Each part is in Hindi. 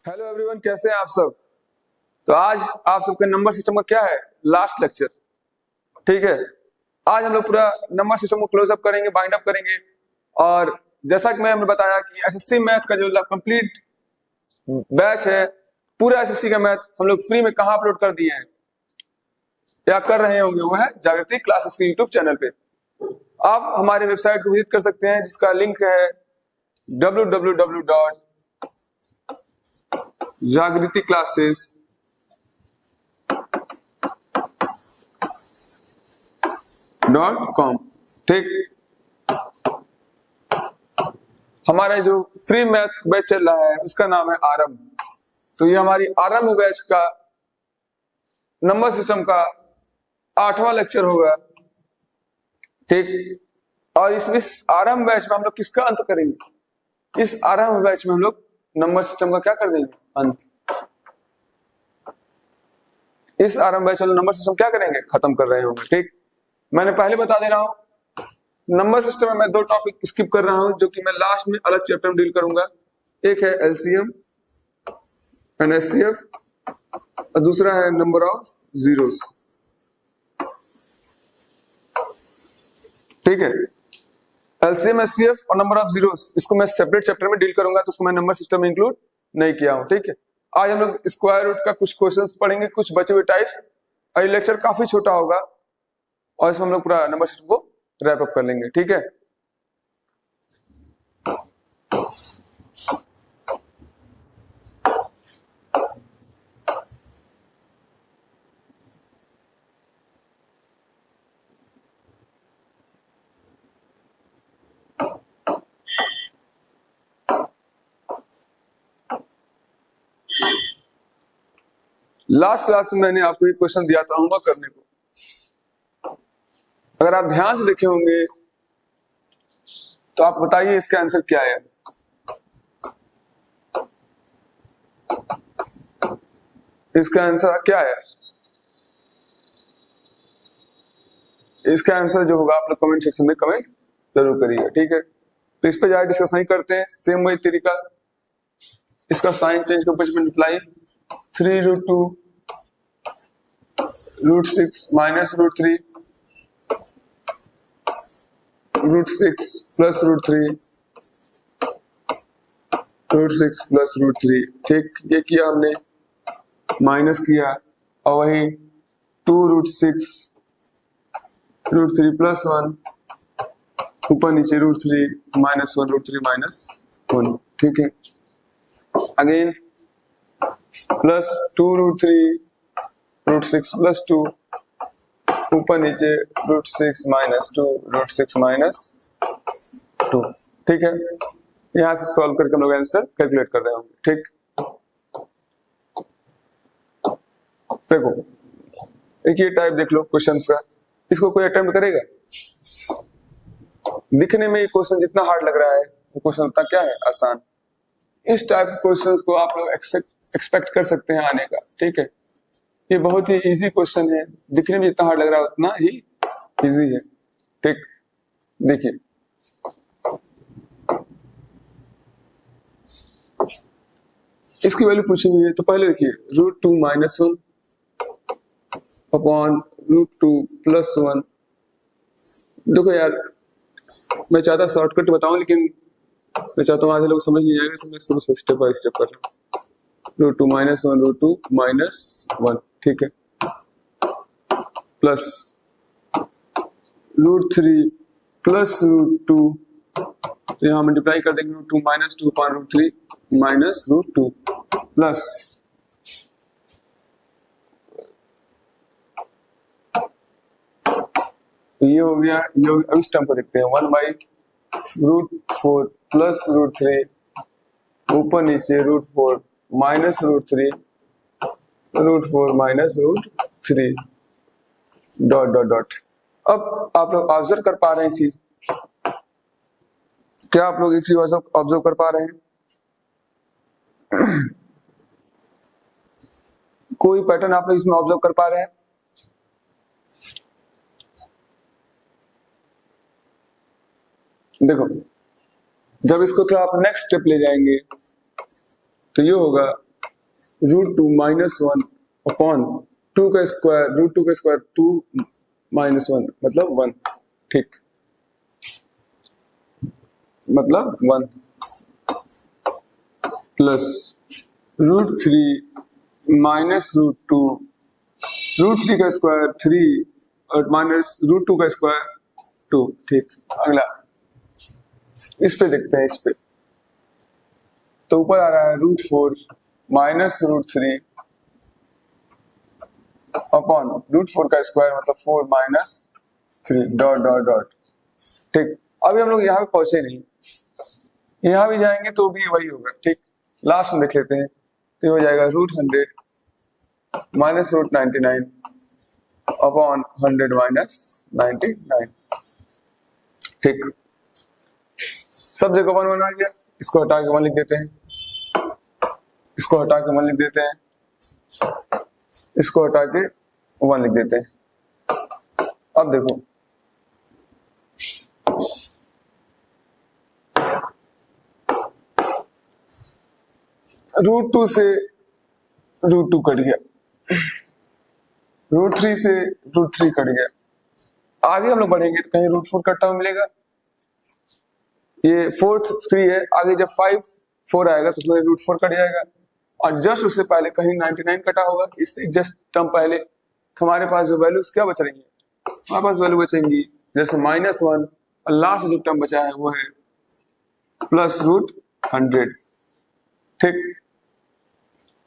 हेलो एवरीवन, कैसे हैं आप सब। तो आज आप सबके नंबर सिस्टम का क्या है, लास्ट लेक्चर। ठीक है, आज हम लोग पूरा नंबर सिस्टम को क्लोज अप करेंगे, बाइंड अप करेंगे। और जैसा कि मैंने बताया कि एसएससी मैथ का जो कंप्लीट बैच है, पूरा एसएससी का मैथ हम लोग फ्री में कहाँ अपलोड कर दिए हैं या कर रहे होंगे, वो है जागृति क्लासेस के यूट्यूब चैनल पे। आप हमारे वेबसाइट को विजिट कर सकते हैं, जिसका लिंक है www.jagriticlasses.com। ठीक, हमारा जो फ्री मैथ बैच चल रहा है उसका नाम है आरंभ। तो ये हमारी आरंभ बैच का नंबर सिस्टम का 8वां लेक्चर होगा। ठीक, और इस आरंभ बैच में हम लोग किसका अंत करेंगे। इस आरंभ बैच में हम लोग नंबर सिस्टम का क्या कर देंगे, अंत। इस आरंभ बैच में नंबर सिस्टम क्या करेंगे, खत्म कर रहे होंगे। ठीक, मैंने पहले बता दे रहा हूं, नंबर सिस्टम में मैं 2 टॉपिक स्किप कर रहा हूं, जो कि मैं लास्ट में अलग चैप्टर में डील करूंगा। एक है एलसीएम एंड एचसीएफ और दूसरा है नंबर ऑफ जीरोस। ठीक है, एलसीएम, एचसीएफ और नंबर ऑफ जीरोस, इसको मैं सेपरेट चैप्टर में डील करूंगा, तो उसको मैं नंबर सिस्टम में इंक्लूड नहीं किया हूं। ठीक है, आज हम लोग स्क्वायर रूट का कुछ क्वेश्चंस पढ़ेंगे, कुछ बचे हुए टाइप्स। और ये लेक्चर काफी छोटा होगा और इसमें हम लोग पूरा नंबर सिस्टम को रैप अप कर लेंगे। ठीक है, लास्ट क्लास में मैंने आपको एक क्वेश्चन दिया था होमवर्क करने को। अगर आप ध्यान से देखे होंगे तो आप बताइए इसका आंसर क्या है। इसका आंसर क्या है, इसका आंसर जो होगा आप लोग कमेंट सेक्शन में कमेंट जरूर करिएगा। ठीक है, तो इस पे ज्यादा डिस्कस नहीं करते हैं, सेम वही तरीका। इसका साइन चेंज करके मल्टीप्लाई 3√2 √6 माइनस √3 √6 प्लस √3 √6 प्लस √3। ठीक, ये किया हमने, माइनस किया और वही 2√6 √3 प्लस 1 ऊपर नीचे √3 माइनस 1 √3 माइनस 1। ठीक है, अगेन प्लस 2√3 √6 प्लस 2 ऊपर नीचे √6 माइनस 2 √6 माइनस 2। ठीक है, यहां से सॉल्व करके हम लोग आंसर कैलकुलेट कर रहे होंगे। ठीक, देखो एक ये टाइप देख लो क्वेश्चंस का, इसको कोई अटेम्प्ट करेगा। दिखने में ये क्वेश्चन जितना हार्ड लग रहा है, वो क्वेश्चन उतना क्या है, आसान। इस टाइप के क्वेश्चंस को आप लोग एक्सपेक्ट कर सकते हैं आने का। ठीक है, ये बहुत ही इजी क्वेश्चन है, दिखने में जितना हार्ड लग रहा है उतना ही इजी है। ठीक, देखिए इसकी वैल्यू पूछी हुई है, तो पहले देखिए √2 माइनस 1 अपॉन √2 प्लस 1। देखो यार, मैं चाहता शॉर्टकट बताऊं, लेकिन मैं चाहता हूँ आधे लोग समझ नहीं आएगा, इसलिए मैं स्टेप बाय स्टेप कर रहा हूँ। √2 माइनस 1 √2 माइनस 1। ठीक है, प्लस √3 प्लस √2, तो यहाँ मल्टीप्लाई कर देंगे √2 माइनस 2 अपॉन √3 माइनस √2 प्लस ये हो गया, ये हो गया। अब इस टर्म को देखते हैं, 1/√4 प्लस √3 ऊपर नीचे √4 minus √3 √4 minus √3 dot dot dot. अब आप लोग ऑब्जर्व कर पा रहे हैं चीज, क्या आप लोग एक चीज ऑब्जर्व कर पा रहे हैं? कोई पैटर्न आप लोग इसमें ऑब्जर्व कर पा रहे हैं? देखो, जब इसको थोड़ा आप नेक्स्ट स्टेप ले जाएंगे तो ये होगा √2 -1 अपॉन 2 का स्क्वायर, √2 का स्क्वायर 2 -1 मतलब 1, ठीक, मतलब 1 प्लस √3 माइनस √2, √3 का स्क्वायर 3 और माइनस √2 का स्क्वायर 2, ठीक। अगला इस पे देखते हैं, इस पे तो ऊपर आ रहा है √4 माइनस √3 अपॉन √4 का स्क्वायर मतलब 4 माइनस 3 डॉट डॉट डॉट, ठीक। अभी हम लोग यहाँ पे पहुंचे नहीं, यहाँ भी जाएंगे तो भी वही होगा, ठीक। लास्ट में देख लेते हैं, तो हो जाएगा √100 माइनस √99 अपॉन 100 माइनस 99, ठीक। सब जगह 1 1 आ गया, इसको हटा के 1 लिख देते हैं, इसको हटा के 1 लिख देते हैं, इसको हटा के 1 लिख देते हैं। अब देखो √2 से √2 कट गया, √3 से √3 कट गया, आगे हम लोग बढ़ेंगे तो कहीं √4 कटता हुआ मिलेगा, ये 4th 3 है, आगे जब 5 4 आएगा तो उसमें √4 कट जाएगा, और जस्ट उससे पहले कहीं 99 कटा होगा, इससे जस्ट टर्म पहले हमारे पास जो वैल्यूज क्या बच रही है, हमारे पास वैल्यू बचेंगी जैसे -1, और लास्ट जो टर्म बचा है वो है प्लस √100, ठीक।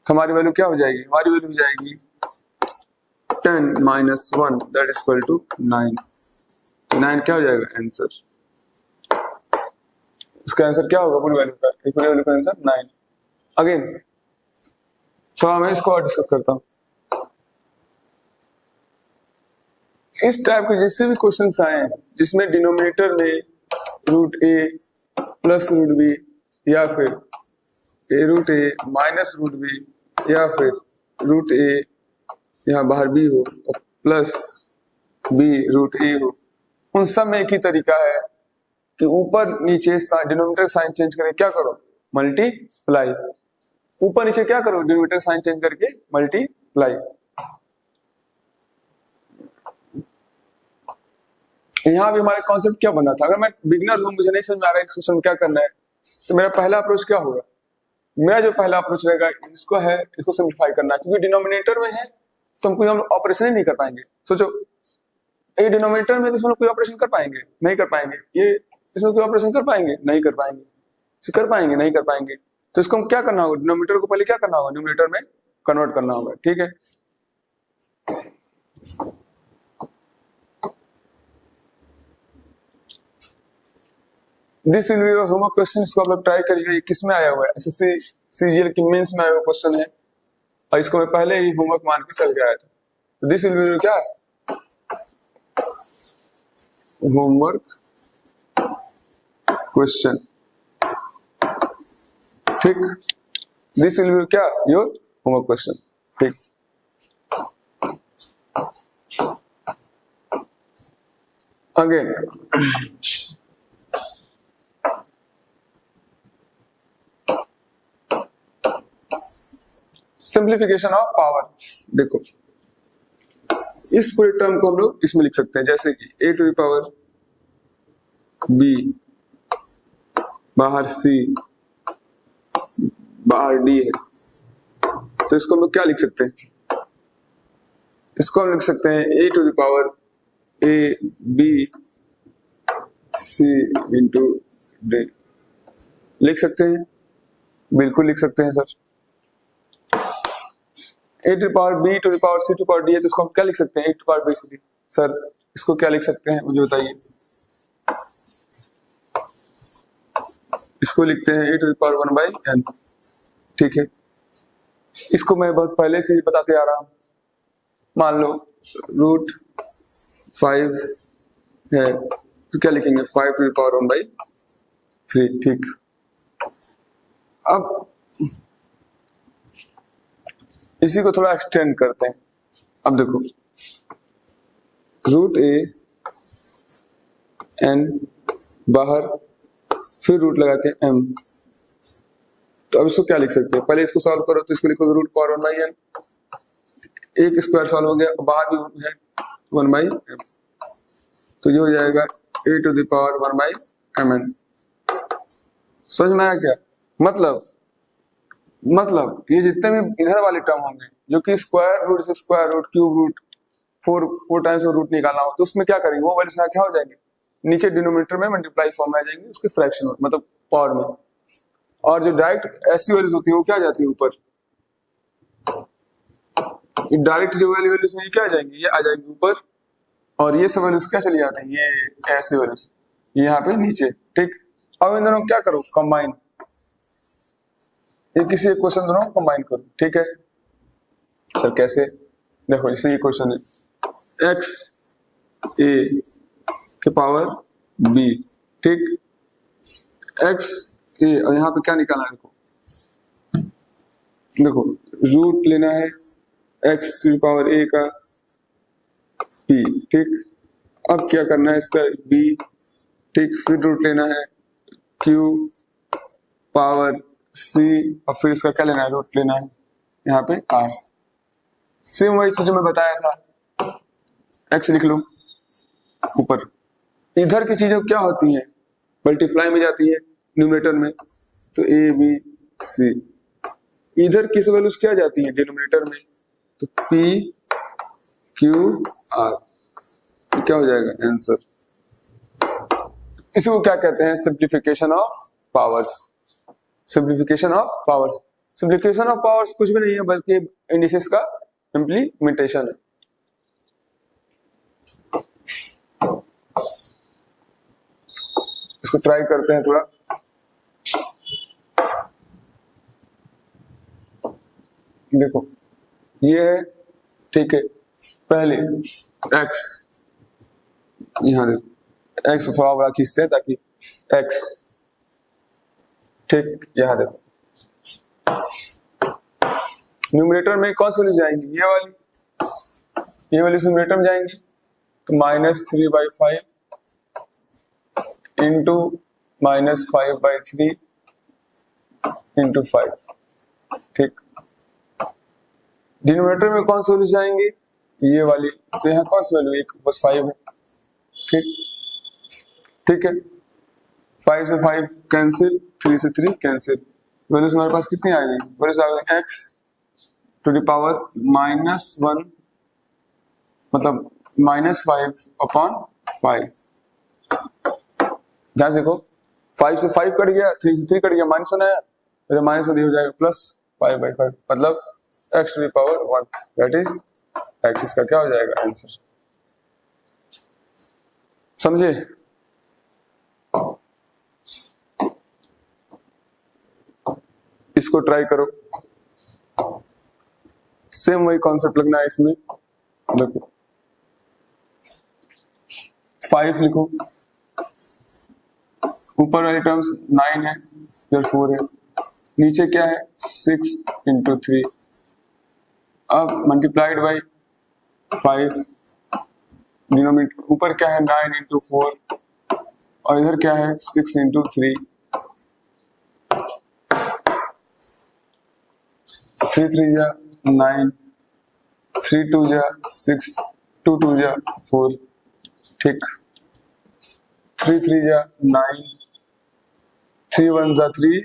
हमारी वैल्यू क्या हो जाएगी, हमारी वैल्यू हो जाएगी 10 - 1 दैट इज इक्वल टू 9, 9 क्या हो जाएगा आंसर, इसका आंसर क्या होगा पूरी वैल्यू का, पूरी वैल्यू का आंसर 9। अगेन तो मैं इसको और डिस्कस करता हूँ, इस टाइप के जिससे भी क्वेश्चंस आए जिसमें डिनोमिनेटर में √a प्लस √b या फिर √a माइनस √b या फिर √a यहाँ बाहर b हो और प्लस b √a हो, उन सब में एक ही तरीका है कि ऊपर नीचे डिनोमिनेटर साइन चेंज करके क्या करो, मल्टीप्लाई, ऊपर नीचे क्या करो, डिनोमिनेटर साइन चेंज करके मल्टीप्लाई। यहाँ भी हमारे कॉन्सेप्ट क्या बना था, अगर मैं बिगिनर हूँ, मुझे नहीं समझ में आ रहा है इस क्वेश्चन में क्या करना है, तो मेरा पहला अप्रोच क्या होगा, मेरा जो पहला अप्रोच रहेगा इसको है, इसको सिंप्लीफाई करना, क्योंकि डिनोमिनेटर में है तो हम कोई ऑपरेशन ही नहीं कर पाएंगे। सोचो ये डिनोमिनेटर में तो इसमें कोई ऑपरेशन कर पाएंगे, नहीं कर पाएंगे, ये इसमें कोई ऑपरेशन कर पाएंगे, नहीं कर पाएंगे, कर पाएंगे, नहीं कर पाएंगे, तो इसको हम क्या करना होगा, डिनोमिनेटर को पहले क्या करना होगा, न्यूमरेटर में कन्वर्ट करना होगा, ठीक है। This will be your homework question, इसको आप लोग ट्राई करिएगा, ये किस में आया हुआ है, एसएससी सीजीएल की मेंस में आया हुआ क्वेश्चन है, और इसको मैं पहले ही होमवर्क मान के चल गया था। तो दिस विल बी क्या होमवर्क क्वेश्चन, ठीक, दिस विल बी क्या योर होमवर्क क्वेश्चन, ठीक। अगेन सिंप्लीफिकेशन ऑफ पावर, देखो इस पूरे टर्म को हम लोग इसमें लिख सकते हैं, जैसे कि a to the power b बाहर c बाहर d है, तो इसको हम लोग क्या लिख सकते हैं, इसको हम लिख सकते हैं a to the power a b c into d, लिख सकते हैं, बिल्कुल लिख सकते हैं sir. a to the power b to the power c to power d है, तो इसको हम क्या लिख सकते हैं, a to power b c d, sir इसको क्या लिख सकते हैं मुझे बताइए, इसको लिखते हैं a to the power 1 by n, ठीक है। इसको मैं बहुत पहले से ही बताते आ रहा हूं, मान लो √5 है तो क्या लिखेंगे 5 टू द पावर 1 बाई 3, ठीक। अब इसी को थोड़ा एक्सटेंड करते हैं, अब देखो √a n बाहर फिर रूट लगा के m, तो अब इसको क्या लिख सकते हैं, पहले इसको सॉल्व करो तो इसको लिखो रूट पावर 1/n, एक स्क्वायर सॉल्व हो गया, बाहर भी है 1/m, तो ये हो जाएगा a to the power 1/mn। समझ में आया क्या? मतलब ये जितने भी इधर वाले टर्म होंगे जो कि स्क्वायर रूट से square root cube root four times root निकालना हो, तो उसमें क्या करेंगे, वो वैल्यूज क्या हो जाएंगे, नीचे डिनोमिनेटर में मल्टीप्लाई फॉर्म में आ जाएंगे, उसके फ्रैक्शन में मतलब पावर में, और जो डायरेक्ट ऐसी वैल्यूज होती है वो क्या आ जाती है ऊपर, डायरेक्ट जो वैल्यूज है ये क्या आ जाएंगी, ये आ जाएंगी ऊपर, और ये सब वैल्यूज क्या चली जाती है, ये ऐसे वैल्यूज ये यहाँ पे नीचे। ठीक, अब इन दोनों क्या करो, कंबाइन, ये किसी एक क्वेश्चन दोनों कंबाइन करो। ठीक है सर कैसे, देखो जैसे ये क्वेश्चन है x a के पावर b, ठीक, x a और यहाँ पे क्या निकालना है, देखो रूट लेना है x की पावर a का b, ठीक, अब क्या करना है इसका b, ठीक, फिर रूट लेना है q पावर c और फिर इसका क्या लेना है, रूट लेना है यहाँ पे r। सेम वही चीज जो मैं बताया था, x लिख लो ऊपर, इधर की चीजें क्या होती हैं, मल्टीप्लाई में जाती है न्यूमरेटर में, तो a b c, इधर किस वैल्यूज क्या जाती है डिनोमिनेटर में, तो p q r, तो क्या हो जाएगा आंसर। इसको क्या कहते हैं, simplification of powers, simplification of powers. Simplification of powers कुछ भी नहीं है बल्कि इंडिसेस का इम्प्लीमेंटेशन है। इसको ट्राई करते हैं थोड़ा, देखो ये है, ठीक है, पहले x, यहाँ देखो x थोड़ा बड़ा खींचते हैं ताकि x, ठीक, यहाँ देखो न्यूमरेटर में कौन सी वैल्यू जाएंगी, ये वाली न्यूमरेटर में जाएंगी, तो -3/5 इंटू -5/3 इंटू 5, ठीक, डिनोमिनेटर में कौन सी वैल्यू जाएंगी, ये वाली, तो यहाँ कौन सी वैल्यू, एक बस 5 है, ठीक, ठीक है, 5 से 5 कैंसिल, 3 से 3 कैंसिल, वैल्यूज हमारे पास कितनी आ गई, वैल्यूज आ गई x टू द पावर -1 मतलब -5/5। ध्यान से देखो 5 से 5 कट गया, 3 से 3 कट गया, माइनस होना है, तो माइनस हो जाएगा +5/5 मतलब x to the power 1, that is x, इसका क्या हो जाएगा आंसर। समझे? इसको ट्राई करो, सेम वही कॉन्सेप्ट लगना है इसमें, देखो 5 लिखो, ऊपर वाली टर्म्स 9 है, इधर 4 है, नीचे क्या है 6 इंटू 3, अब मल्टीप्लाइड बाई 5, डिनोमिनेटर ऊपर क्या है 9 इंटू 4 और इधर क्या है 6 इंटू 3, 3 3 जा 9, 3 2 जा 6, 2 2 जा 4, ठीक, 3 3 जा 9, 3 1 जा 3,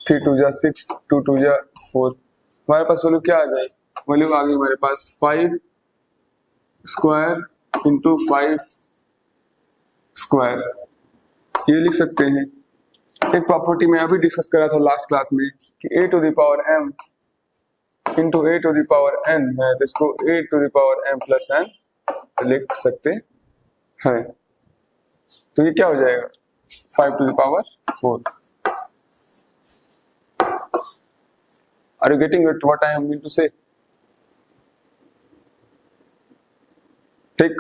3 2 जा 6, 2 2 जा 4, हमारे पास वैल्यू क्या आ जाए, वैल्यू आ गई हमारे पास 5 स्क्वायर इंटू 5 स्क्वायर, ये लिख सकते हैं। एक प्रॉपर्टी में अभी डिस्कस करा था लास्ट क्लास में कि a to the power m into a to the power n है, तो इसको a to the power m plus n लिख सकते हैं, तो ये क्या हो जाएगा 5 to the power 4। Are you getting it what I am mean to say? ठीक,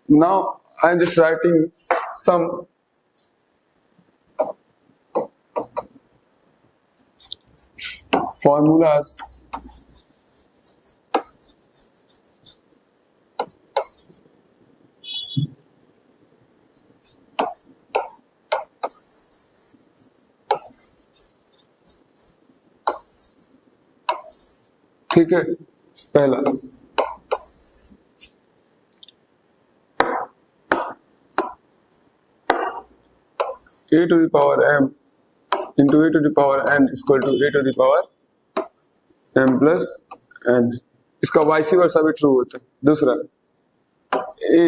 now I am just writing some formulas ठीक है, पहला a to the power m into a to the power n is equal to a to the power m plus n। इसका वाइस वर्सा भी ट्रू होता है। दूसरा a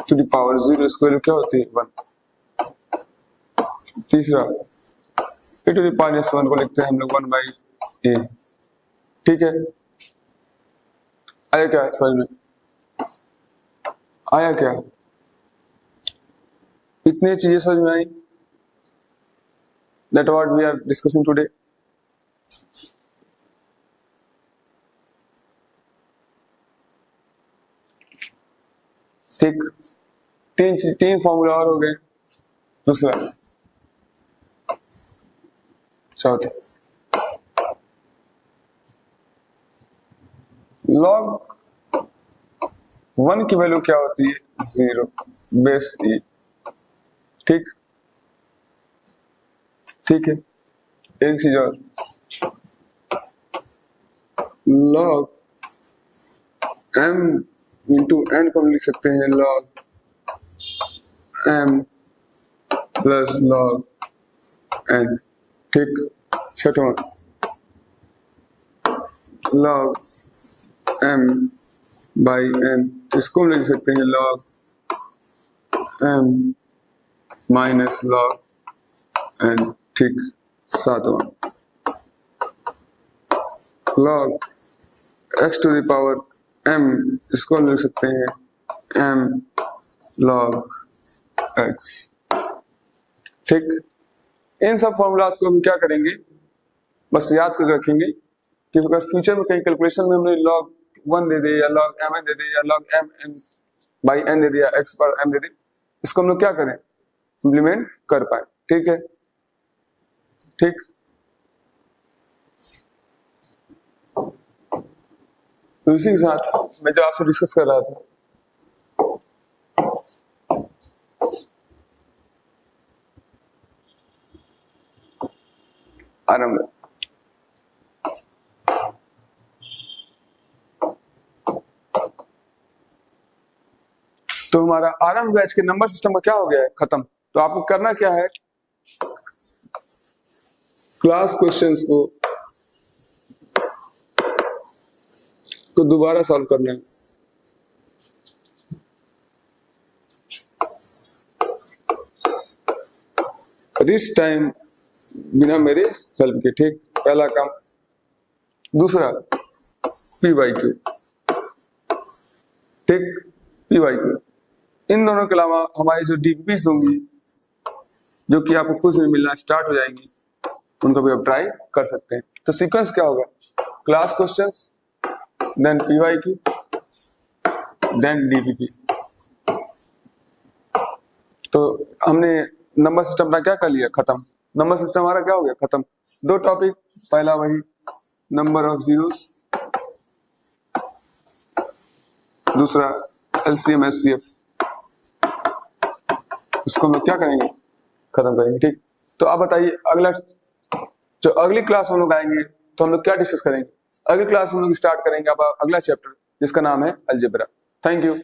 to the power 0 square क्या होती है 1। तीसरा a to the power -1 को लिखते हैं हम लोग 1/a। ठीक है, आया क्या समझ में? आया क्या? इतनी चीजें समझ में आई? That what we are discussing today। ठीक, तीन फॉर्मूला और हो गए। दूसरा चौथा लॉग 1 की वैल्यू क्या होती है 0 बेस e। ठीक, ठीक है, एक चीज और log m इंटू n को हम लिख सकते हैं log m plus log n। ठीक, छठवां log m बाई n, इसको हम लिख सकते हैं log m minus log n। ठीक, सातवां log x to the power m, इसको हम लिख सकते हैं m log x। ठीक, इन सब फॉर्मूलाज को हम क्या करेंगे, बस याद करके रखेंगे कि अगर फ्यूचर में कहीं कैलकुलेशन में हमने log 1 दे दे या log mn दे दे या log mn बाई n दे दिया x पर m दे दे, इसको हम लोग क्या करें, इम्प्लीमेंट कर पाए। ठीक है, ठीक, तो इसी के साथ मैं जो आपसे डिस्कस कर रहा था आरंभ। तो हमारा आरंभ बैच के नंबर सिस्टम का क्या हो गया है, खत्म। तो आपको करना क्या है, क्लास क्वेश्चंस को दोबारा सॉल्व करना है। रिच टाइम बिना मेरे हेल्प के। ठीक, पहला काम। दूसरा PYQ। ठीक, PYQ। इन दोनों के अलावा हमारी जो DPPs होंगी जो कि आपको कुछ भी मिलना स्टार्ट हो जाएंगी, उनको भी आप ट्राई कर सकते हैं। तो सीक्वेंस क्या होगा, class questions, then PYQ, then DPP। तो हमने नंबर सिस्टम का क्या कर लिया, खत्म। नंबर सिस्टम हमारा क्या हो गया, खत्म। दो टॉपिक, पहला वही नंबर ऑफ जीरोस, दूसरा LCM SCF। इसको हम लोग क्या करेंगे, खत्म करेंगे। ठीक, तो आप बताइए अगला जो अगली क्लास हम लोग आएंगे तो हम लोग क्या डिस्कस करेंगे। अगली क्लास हम लोग स्टार्ट करेंगे अब अगला चैप्टर जिसका नाम है अलजेब्रा। Thank you.